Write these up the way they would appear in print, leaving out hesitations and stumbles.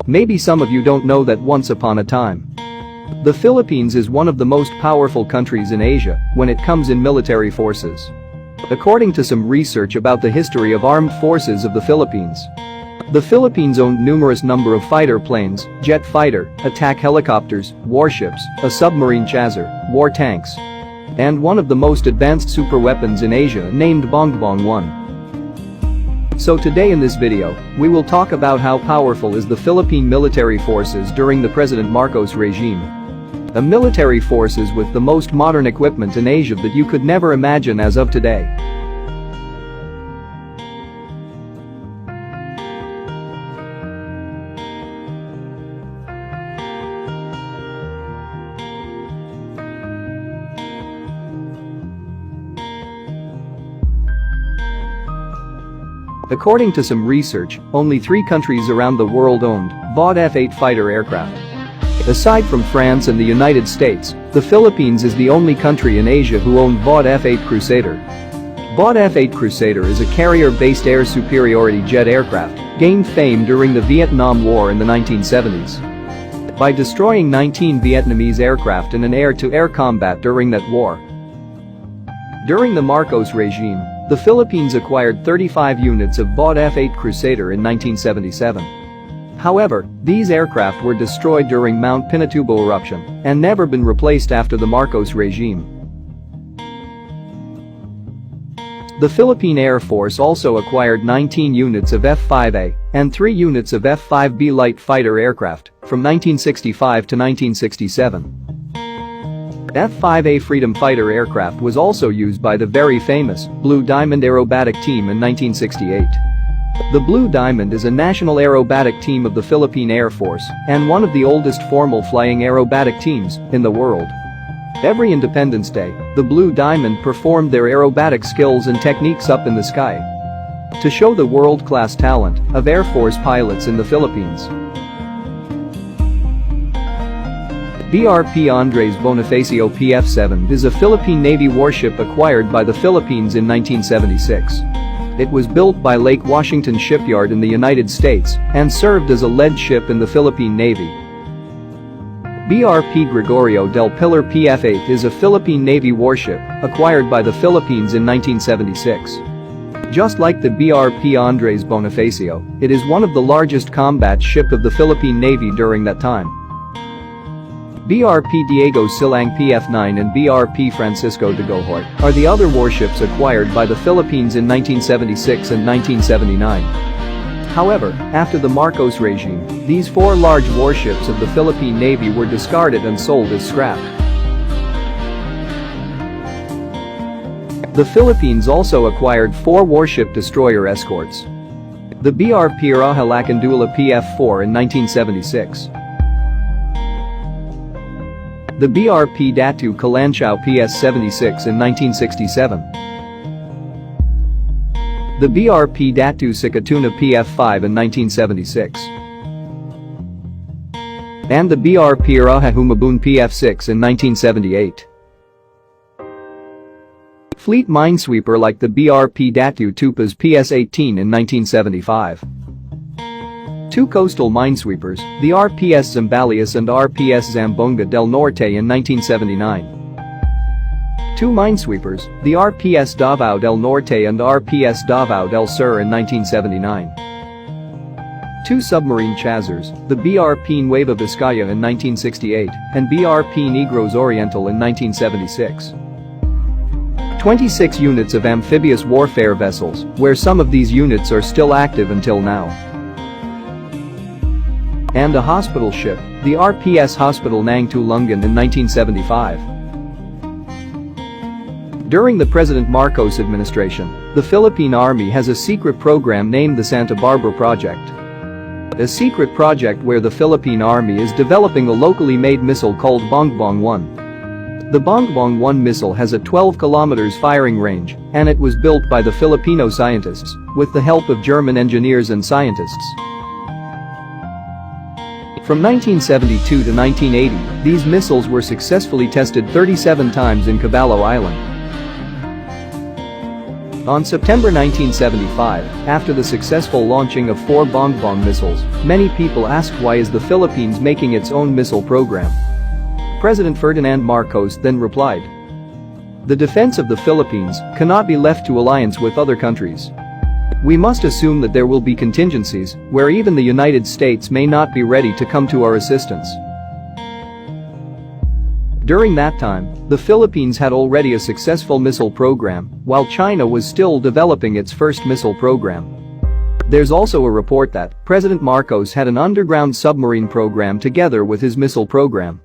Maybe some of you don't know that once upon a time, the Philippines is one of the most powerful countries in Asia when it comes in military forces. According to some research about the history of armed forces of the Philippines, the Philippines owned numerous number of fighter planes, jet fighter, attack helicopters, warships, a submarine chaser, war tanks, and one of the most advanced superweapons in Asia named Bongbong 1. So today in this video, we will talk about how powerful is the Philippine military forces during the President Marcos regime. A military forces with the most modern equipment in Asia that you could never imagine as of today. According to some research, only 3 countries around the world owned, bought F-8 fighter aircraft. Aside from France and the United States, the Philippines is the only country in Asia who owned bought F-8 Crusader. Bought F-8 Crusader is a carrier-based air superiority jet aircraft, gained fame during the Vietnam War in the 1970s by destroying 19 Vietnamese aircraft in an air-to-air combat during that war. During the Marcos regime, the Philippines acquired 35 units of bought F-8 Crusader in 1977. However, these aircraft were destroyed during Mount Pinatubo eruption and never been replaced after the Marcos regime. The Philippine Air Force also acquired 19 units of F-5A and 3 units of F-5B light fighter aircraft from 1965 to 1967. F-5A Freedom Fighter aircraft was also used by the very famous Blue Diamond Aerobatic Team in 1968. The Blue Diamond is a national aerobatic team of the Philippine Air Force and one of the oldest formal flying aerobatic teams in the world. Every Independence Day, the Blue Diamond performed their aerobatic skills and techniques up in the sky to show the world-class talent of Air Force pilots in the Philippines. BRP Andres Bonifacio PF-7 is a Philippine Navy warship acquired by the Philippines in 1976. It was built by Lake Washington Shipyard in the United States and served as a lead ship in the Philippine Navy. BRP Gregorio del Pilar PF-8 is a Philippine Navy warship acquired by the Philippines in 1976. Just like the BRP Andres Bonifacio, it is one of the largest combat ship of the Philippine Navy during that time. BRP Diego Silang PF-9 and BRP Francisco de Gohort are the other warships acquired by the Philippines in 1976 and 1979. However, after the Marcos regime, these 4 large warships of the Philippine Navy were discarded and sold as scrap. The Philippines also acquired 4 warship destroyer escorts. The BRP Raja Lacandula PF-4 in 1976. The BRP Datu Kalanchao PS-76 in 1967. The BRP Datu Sikatuna PF-5 in 1976. And the BRP Raja Humabun PF-6 in 1978. Fleet minesweeper like the BRP Datu Tupas PS-18 in 1975. 2 coastal minesweepers, the RPS Zambales and RPS Zamboanga del Norte in 1979. 2 minesweepers, the RPS Davao del Norte and RPS Davao del Sur in 1979. 2 submarine chasers, the BRP Nueva Vizcaya in 1968 and BRP Negros Oriental in 1976. 26 units of amphibious warfare vessels, where some of these units are still active until now. And a hospital ship, the RPS Hospital Nang Tulungan in 1975. During the President Marcos administration, the Philippine Army has a secret program named the Santa Barbara Project. A secret project where the Philippine Army is developing a locally made missile called Bongbong 1. The Bongbong 1 missile has a 12 kilometers firing range, and it was built by the Filipino scientists with the help of German engineers and scientists. From 1972 to 1980, these missiles were successfully tested 37 times in Caballo Island. On September 1975, after the successful launching of 4 bongbong missiles, many people asked why is the Philippines making its own missile program. President Ferdinand Marcos then replied, "The defense of the Philippines cannot be left to alliance with other countries. We must assume that there will be contingencies where even the United States may not be ready to come to our assistance." During that time, the Philippines had already a successful missile program, while China was still developing its first missile program. There's also a report that President Marcos had an underground submarine program together with his missile program.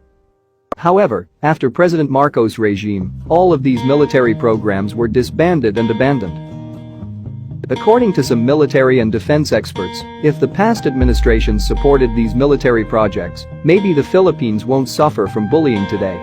However, after President Marcos' regime, all of these military programs were disbanded and abandoned. According to some military and defense experts, if the past administrations supported these military projects, maybe the Philippines won't suffer from bullying today.